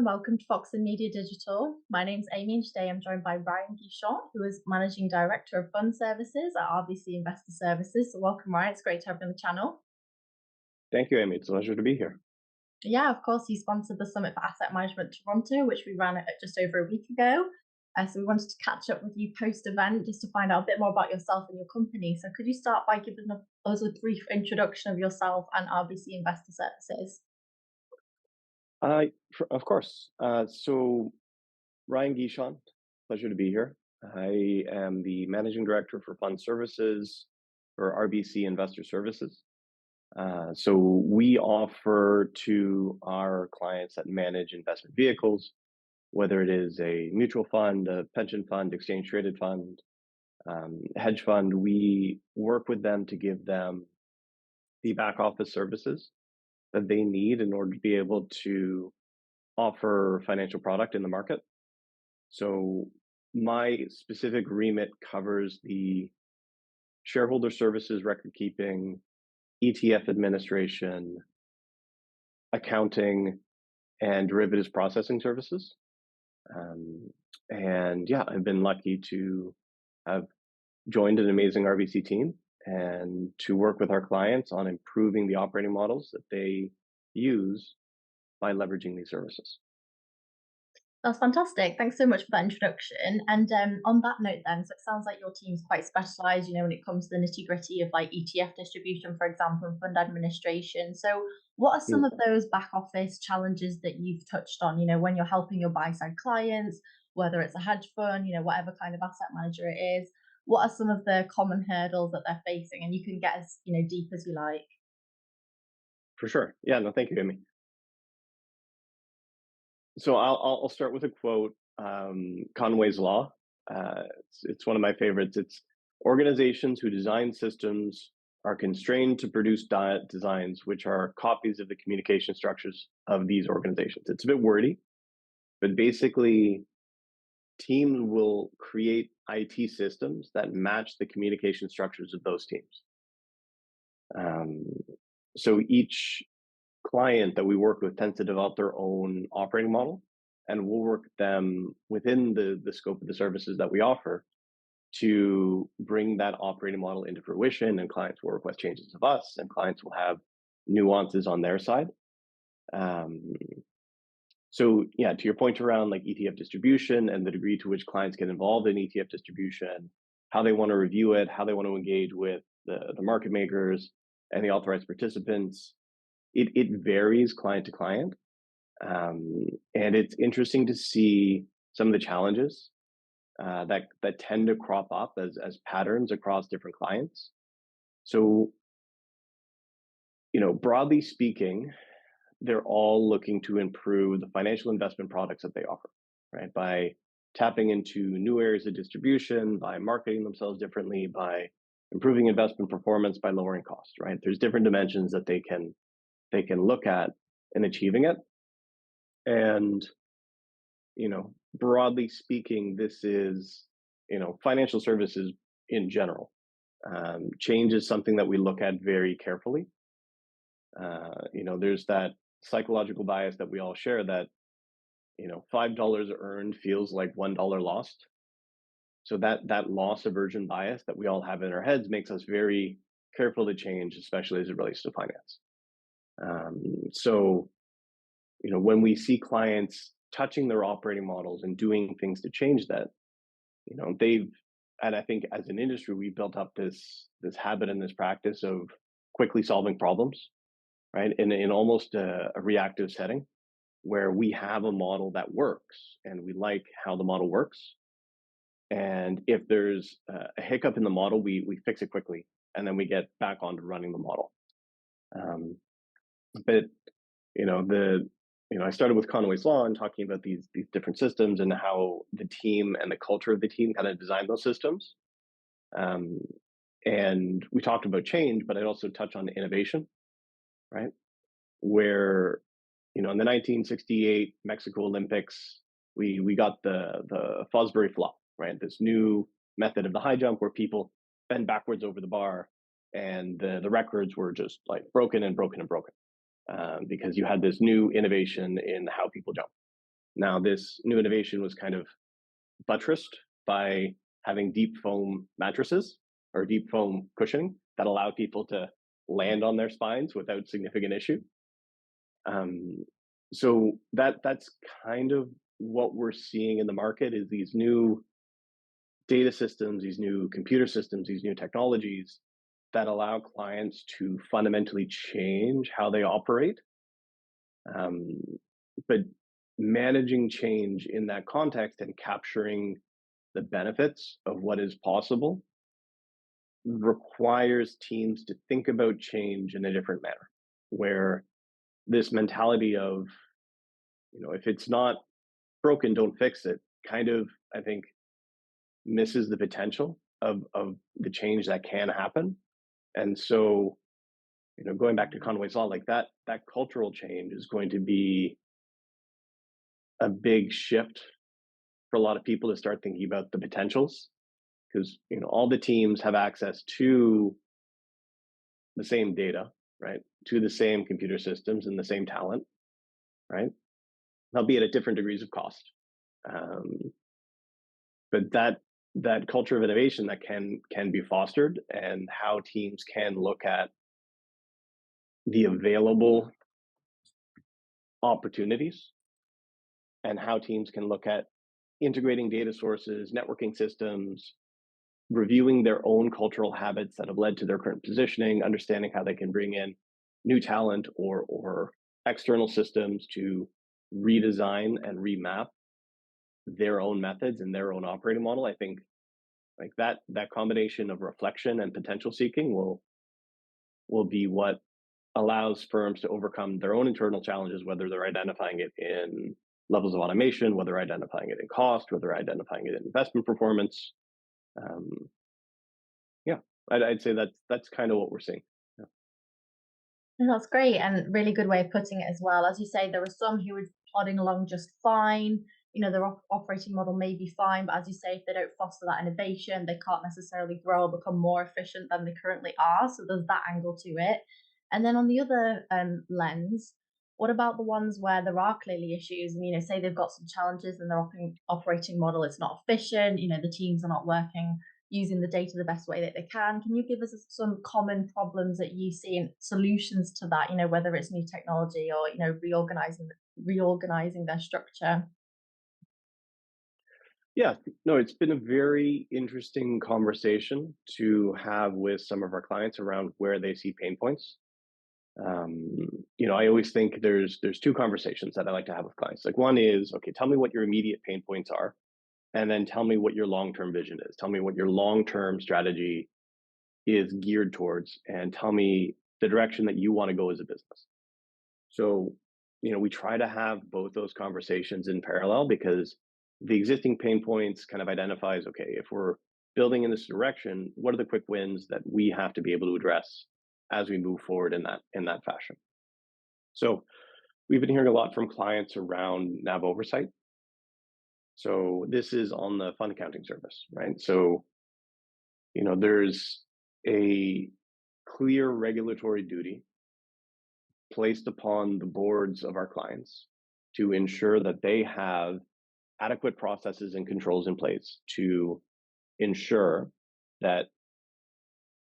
welcome to Foxon Media Digital. My name's Amy and today I'm joined by Ryan Guichon, who is Managing Director of Fund Services at RBC Investor Services. So welcome, Ryan. It's great to have you on the channel. Thank you, Amy. It's a pleasure to be here. Yeah, of course, you sponsored the Summit for Asset Management Toronto, which we ran just over a week ago. So we wanted to catch up with you post-event just to find out a bit more about yourself and your company. So could you start by giving us a brief introduction of yourself and RBC Investor Services? Of course. So Ryan Guichon, pleasure to be here. I am the Managing Director for Fund Services for RBC Investor Services. So we offer to our clients that manage investment vehicles, whether it is a mutual fund, a pension fund, exchange traded fund, hedge fund, we work with them to give them the back office services that they need in order to be able to offer financial product in the market. So my specific remit covers the shareholder services, record keeping, ETF administration, accounting, and derivatives processing services. And yeah, I've been lucky to have joined an amazing RBC team and to work with our clients on improving the operating models that they use by leveraging these services. That's fantastic. Thanks so much for that introduction. And on that note, then, so it sounds like your team's quite specialized, when it comes to the nitty gritty of like ETF distribution, for example, and fund administration. So, what are some Mm, of those back office challenges that you've touched on, when you're helping your buy side clients, whether it's a hedge fund, whatever kind of asset manager it is? What are some of the common hurdles that they're facing? And you can get as, deep as you like. for sure. Yeah, no, thank you, Amy. So I'll start with a quote, Conway's Law. It's one of my favorites. It's organizations who design systems are constrained to produce designs which are copies of the communication structures of these organizations. It's a bit wordy, but basically, teams will create IT systems that match the communication structures of those teams. Um, so each client that we work with tends to develop their own operating model, and we'll work with them within the scope of the services that we offer to bring that operating model into fruition. And clients will request changes of us, and clients will have nuances on their side. Um, so yeah, to your point around like ETF distribution and the degree to which clients get involved in ETF distribution, how they want to review it, how they want to engage with the market makers and the authorized participants, it varies client to client. And it's interesting to see some of the challenges that tend to crop up as patterns across different clients. So, broadly speaking, they're all looking to improve the financial investment products that they offer, right? By tapping into new areas of distribution, by marketing themselves differently, by improving investment performance, by lowering costs, right? There's different dimensions that they can look at in achieving it. And, broadly speaking, this is, financial services in general. Change is something that we look at very carefully. There's that psychological bias that we all share that, $5 earned feels like $1 lost. So that loss aversion bias that we all have in our heads makes us very careful to change, especially as it relates to finance. So, when we see clients touching their operating models and doing things to change that, and I think as an industry, we built up this habit and this practice of quickly solving problems, right? In almost a reactive setting where we have a model that works and we like how the model works. And if there's a hiccup in the model, we fix it quickly and then we get back onto running the model. But I started with Conway's Law and talking about these different systems and how the team and the culture of the team kind of designed those systems. And we talked about change, but I'd also touch on innovation, right? Where, in the 1968 Mexico Olympics, we got the Fosbury flop, right? This new method of the high jump where people bend backwards over the bar, and the records were just like broken and broken and broken because you had this new innovation in how people jump. Now, this new innovation was kind of buttressed by having deep foam mattresses or deep foam cushioning that allow people to land on their spines without significant issue. Um, so that's kind of what we're seeing in the market is these new data systems, these new computer systems, these new technologies that allow clients to fundamentally change how they operate. Um, but managing change in that context and capturing the benefits of what is possible requires teams to think about change in a different manner, where this mentality of, if it's not broken, don't fix it, kind of, I think, misses the potential of the change that can happen. And so, going back to Conway's law, like that cultural change is going to be a big shift for a lot of people to start thinking about the potentials because all the teams have access to the same data, right? To the same computer systems and the same talent, right? Albeit at different degrees of cost. Um, but that culture of innovation that can be fostered and how teams can look at the available opportunities and how teams can look at integrating data sources, networking systems, reviewing their own cultural habits that have led to their current positioning, understanding how they can bring in new talent or external systems to redesign and remap their own methods and their own operating model. I think like that combination of reflection and potential seeking will be what allows firms to overcome their own internal challenges, whether they're identifying it in levels of automation, whether they're identifying it in cost, whether they're identifying it in investment performance. Um, yeah, I'd say that's kind of what we're seeing. Yeah. And that's great and really good way of putting it as well. As you say, there are some who are plodding along just fine. Their operating model may be fine, but as you say, if they don't foster that innovation, they can't necessarily grow or become more efficient than they currently are. So there's that angle to it. And then on the other lens, what about the ones where there are clearly issues and, say they've got some challenges and their operating model is not efficient, the teams are not working using the data the best way that they can. Can you give us some common problems that you see and solutions to that? Whether it's new technology or reorganizing their structure. Yeah, no, it's been a very interesting conversation to have with some of our clients around where they see pain points. I always think there's two conversations that I like to have with clients. Like one is, okay, tell me what your immediate pain points are, and then tell me what your long-term vision is. Tell me what your long-term strategy is geared towards, and tell me the direction that you want to go as a business. So, we try to have both those conversations in parallel because the existing pain points kind of identifies, okay, if we're building in this direction, what are the quick wins that we have to be able to address as we move forward in that fashion. So we've been hearing a lot from clients around NAV oversight. So this is on the fund accounting service, right? So, there's a clear regulatory duty placed upon the boards of our clients to ensure that they have adequate processes and controls in place to ensure that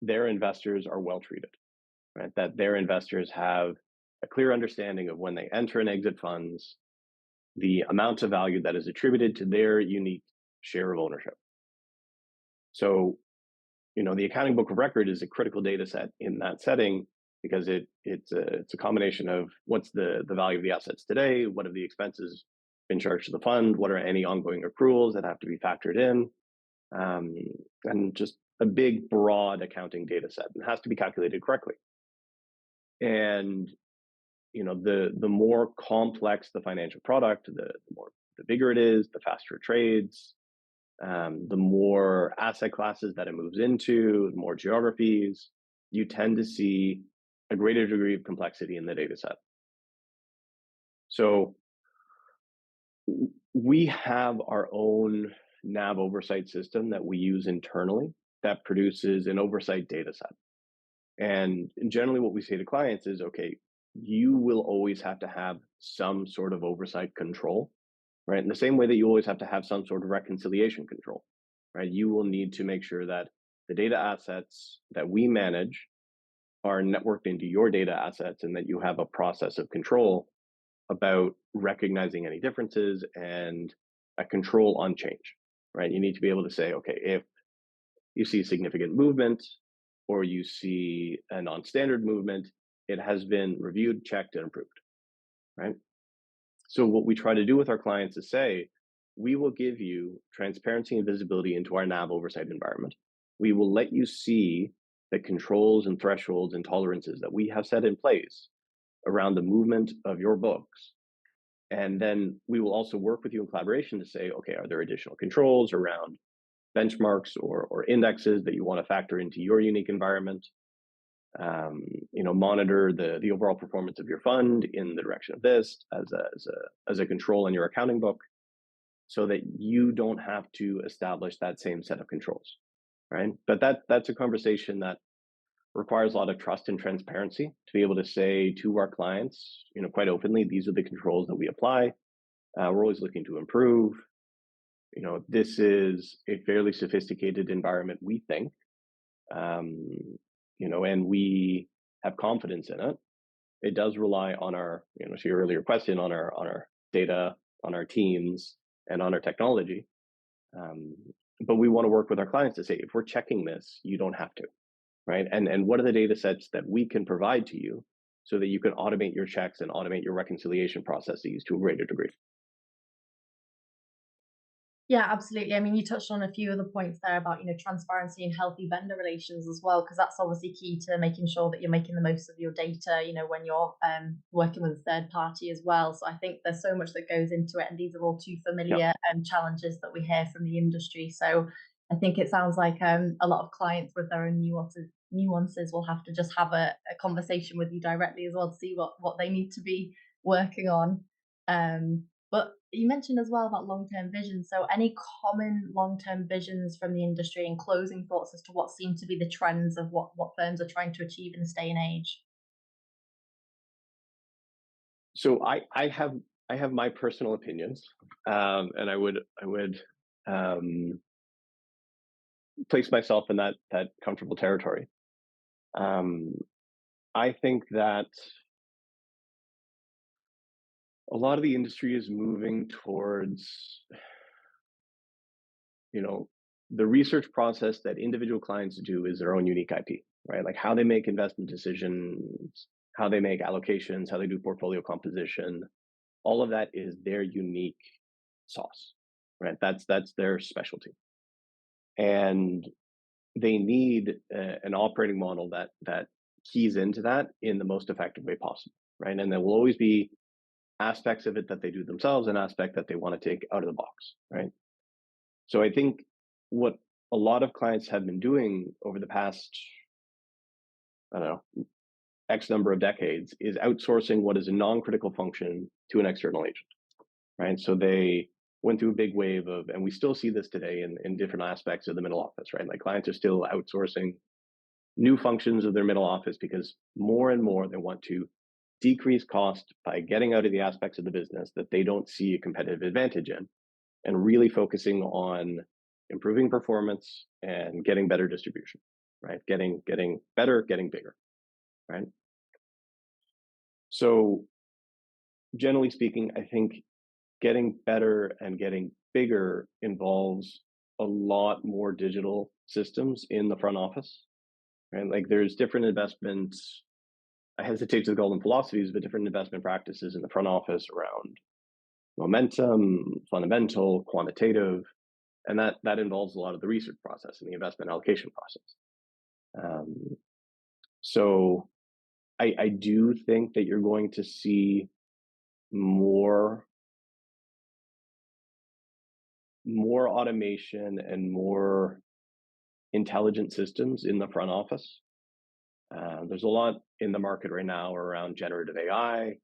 their investors are well treated, right? That their investors have a clear understanding of when they enter and exit funds, the amount of value that is attributed to their unique share of ownership. So, the accounting book of record is a critical data set in that setting because it's a combination of what's the value of the assets today, what have the expenses been charged to the fund, what are any ongoing accruals that have to be factored in, and just a big, broad accounting data set. It has to be calculated correctly. And the more complex the financial product, the bigger it is, the faster it trades, the more asset classes that it moves into, the more geographies, you tend to see a greater degree of complexity in the data set. So we have our own NAV oversight system that we use internally that produces an oversight data set. And generally what we say to clients is, okay, you will always have to have some sort of oversight control right? In the same way that you always have to have some sort of reconciliation control, right? You will need to make sure that the data assets that we manage are networked into your data assets and that you have a process of control about recognizing any differences and a control on change, right? You need to be able to say, okay, if you see significant movement or you see a non-standard movement, it has been reviewed, checked, and approved, right? So what we try to do with our clients is say, we will give you transparency and visibility into our NAV oversight environment. We will let you see the controls and thresholds and tolerances that we have set in place around the movement of your books. And then we will also work with you in collaboration to say, okay, are there additional controls around benchmarks or indexes that you want to factor into your unique environment? Monitor the overall performance of your fund in the direction of this as a control in your accounting book, so that you don't have to establish that same set of controls, right? But that's a conversation that requires a lot of trust and transparency to be able to say to our clients, quite openly, these are the controls that we apply. We're always looking to improve. This is a fairly sophisticated environment, we think, and we have confidence in it. It does rely on our, to your earlier question, on our data, on our teams, and on our technology. But we want to work with our clients to say, if we're checking this, you don't have to, right? And what are the data sets that we can provide to you so that you can automate your checks and automate your reconciliation processes to a greater degree? Yeah, absolutely. I mean, you touched on a few of the points there about, transparency and healthy vendor relations as well, because that's obviously key to making sure that you're making the most of your data, when you're working with a third party as well. So I think there's so much that goes into it, and these are all too Yeah. familiar challenges that we hear from the industry. So I think it sounds like a lot of clients with their own nuances will have to just have a conversation with you directly as well to see what they need to be working on. But you mentioned as well about long-term vision. So any common long-term visions from the industry and closing thoughts as to what seem to be the trends of what firms are trying to achieve in this day and age? So I have my personal opinions, and I would um, place myself in that comfortable territory. Um, I think that a lot of the industry is moving towards, you know, the research process that individual clients do is their own unique IP, right? Like how they make investment decisions, how they make allocations, how they do portfolio composition, all of that is their unique sauce, right? That's their specialty, and they need an operating model that keys into that in the most effective way possible, right? And there will always be aspects of it that they do themselves and aspect that they want to take out of the box, right? So I think what a lot of clients have been doing over the past, I don't know, X number of decades is outsourcing what is a non-critical function to an external agent, right? So they went through a big wave of, and we still see this today in different aspects of the middle office, right? Like clients are still outsourcing new functions of their middle office because more and more they want to decrease cost by getting out of the aspects of the business that they don't see a competitive advantage in, and really focusing on improving performance and getting better distribution, right? Getting better, getting bigger, right? So generally speaking, I think getting better and getting bigger involves a lot more digital systems in the front office, right? Like there's different investments. I hesitate to call them philosophies, but different investment practices in the front office around momentum, fundamental, quantitative, and that involves a lot of the research process and the investment allocation process. So I do think that you're going to see more automation and more intelligent systems in the front office. There's a lot in the market right now around generative AI,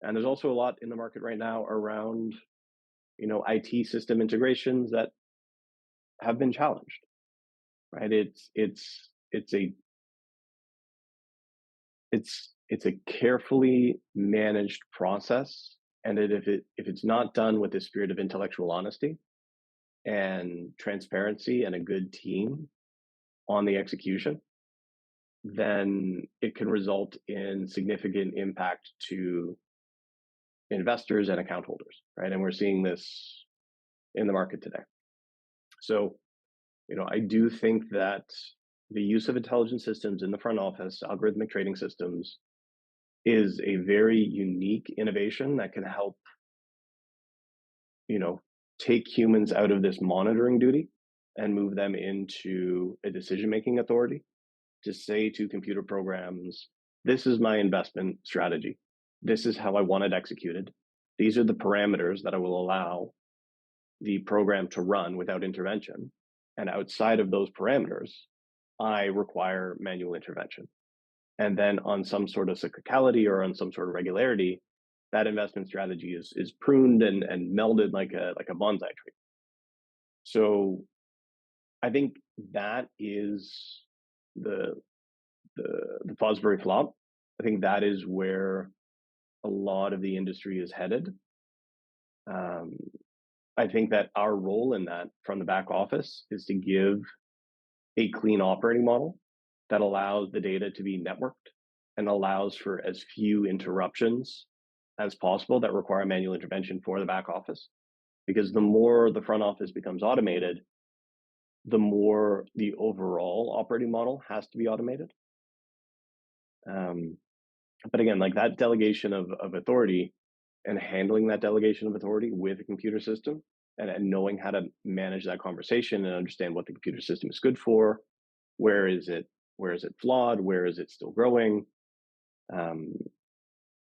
and there's also a lot in the market right now around IT system integrations that have been challenged. Right? It's a carefully managed process and that if it's not done with the spirit of intellectual honesty and transparency and a good team on the execution, then it can result in significant impact to investors and account holders, right? And we're seeing this in the market today. So, I do think that the use of intelligent systems in the front office, algorithmic trading systems, is a very unique innovation that can help, take humans out of this monitoring duty and move them into a decision-making authority to say to computer programs, this is my investment strategy. This is how I want it executed. These are the parameters that I will allow the program to run without intervention. And outside of those parameters, I require manual intervention. And then on some sort of cyclicality or on some sort of regularity, that investment strategy is pruned and melded like a bonsai tree. So I think that is the Fosbury flop. I think that is where a lot of the industry is headed. I think that our role in that from the back office is to give a clean operating model that allows the data to be networked and allows for as few interruptions as possible that require manual intervention for the back office. Because the more the front office becomes automated, the more the overall operating model has to be automated. But again, like that delegation of authority and handling that delegation of authority with a computer system and knowing how to manage that conversation and understand what the computer system is good for, where is it flawed, where is it still growing,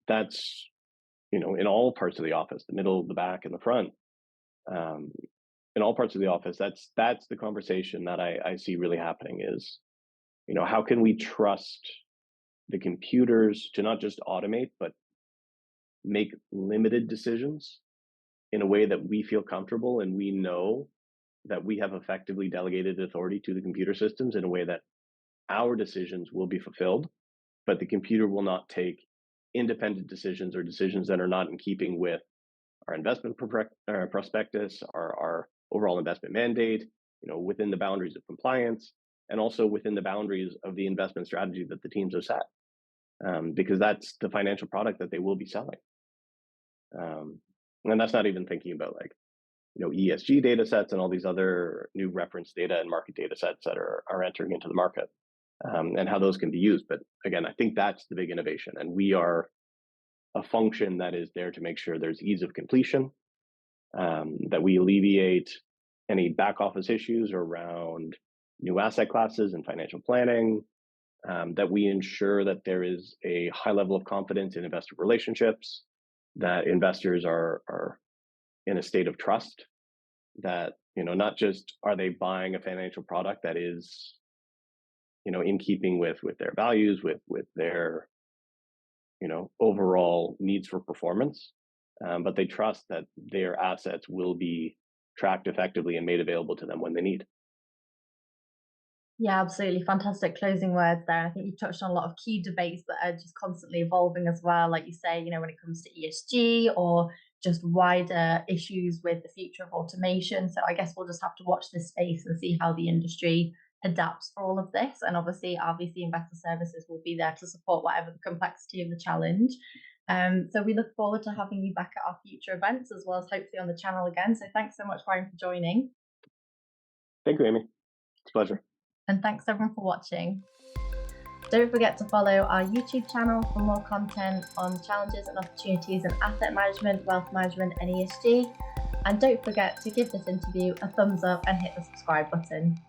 that's in all parts of the office, the middle, the back, and the front, in all parts of the office, that's the conversation that I see really happening is, how can we trust the computers to not just automate, but make limited decisions in a way that we feel comfortable and we know that we have effectively delegated authority to the computer systems in a way that our decisions will be fulfilled, but the computer will not take independent decisions or decisions that are not in keeping with our investment prospectus, our overall investment mandate, within the boundaries of compliance, and also within the boundaries of the investment strategy that the teams have set, because that's the financial product that they will be selling. And that's not even thinking about ESG data sets and all these other new reference data and market data sets that are entering into the market, and how those can be used. But again, I think that's the big innovation. And we are a function that is there to make sure there's ease of completion, that we alleviate any back office issues around new asset classes and financial planning, that we ensure that there is a high level of confidence in investor relationships, that investors are in a state of trust, that not just are they buying a financial product that is in keeping with their values, with their overall needs for performance, but they trust that their assets will be tracked effectively and made available to them when they need. Yeah, absolutely. Fantastic closing words there. I think you touched on a lot of key debates that are just constantly evolving as well. Like you say, when it comes to ESG or just wider issues with the future of automation. So I guess we'll just have to watch this space and see how the industry adapts for all of this. And obviously, RBC Investor Services will be there to support whatever the complexity of the challenge. So we look forward to having you back at our future events as well as hopefully on the channel again. So thanks so much, Ryan, for joining. Thank you, Amy. It's a pleasure. And thanks everyone for watching. Don't forget to follow our YouTube channel for more content on challenges and opportunities in asset management, wealth management, and ESG. And don't forget to give this interview a thumbs up and hit the subscribe button.